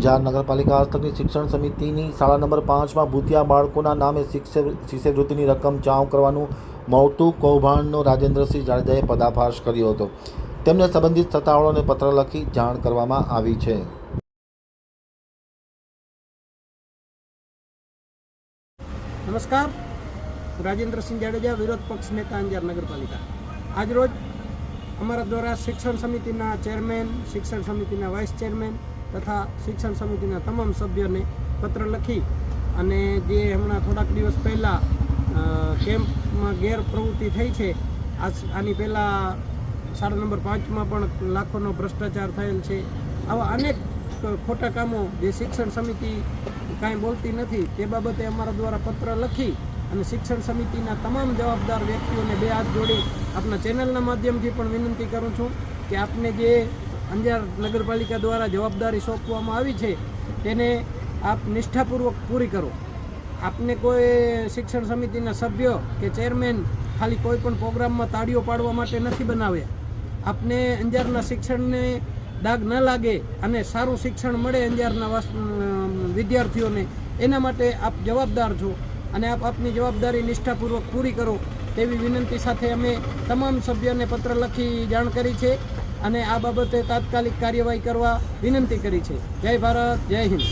અંજાર નગરપાલિકા હસ્તકની શિક્ષણ સમિતિની શાળા નંબર 5માં ભૂતિયા બાળકોના નામે શિષ્યવૃત્તિની રકમ ચાઉં કરવાનું મોટું કૌભાંડનો રાજેન્દ્રસિંહ જાડેજાએ પર્દાફાશ કર્યો હતો. તેમને સંબંધિત સત્તાવાળાઓને પત્ર લખી જાણ કરવામાં આવી છે. નમસ્કાર, રાજેન્દ્રસિંહ જાડેજા, વિરોધ પક્ષ નેતા, અંજાર નગરપાલિકા. આજરોજ અમારા દ્વારા શિક્ષણ સમિતિના ચેરમેન, શિક્ષણ સમિતિના વાઇસ ચેરમેન તથા શિક્ષણ સમિતિના તમામ સભ્યોને પત્ર લખી અને જે હમણાં થોડાક દિવસ પહેલાં કેમ્પમાં ગેરપ્રવૃત્તિ થઈ છે, આની પહેલાં શાળા નંબર 5માં પણ લાખોનો ભ્રષ્ટાચાર થયેલ છે. આવા અનેક ખોટા કામો જે શિક્ષણ સમિતિ કાંઈ બોલતી નથી તે બાબતે અમારા દ્વારા પત્ર લખી અને શિક્ષણ સમિતિના તમામ જવાબદાર વ્યક્તિઓને બે હાથ જોડી આપના ચેનલના માધ્યમથી પણ વિનંતી કરું છું કે આપને જે અંજાર નગરપાલિકા દ્વારા જવાબદારી સોંપવામાં આવી છે તેને આપ નિષ્ઠાપૂર્વક પૂરી કરો. આપને કોઈ શિક્ષણ સમિતિના સભ્યો કે ચેરમેન ખાલી કોઈ પણ પ્રોગ્રામમાં તાળીઓ પાડવા માટે નથી બનાવ્યા. આપને અંજારના શિક્ષણને દાગ ન લાગે અને સારું શિક્ષણ મળે અંજારના વિદ્યાર્થીઓને, એના માટે આપ જવાબદાર છો અને આપ આપની જવાબદારી નિષ્ઠાપૂર્વક પૂરી કરો તેવી વિનંતી સાથે અમે તમામ સભ્યોને પત્ર લખી જાણ કરી છે અને આ બાબતે તાત્કાલિક કાર્યવાહી કરવા વિનંતી કરી છે. જય ભારત, જય હિન્દ.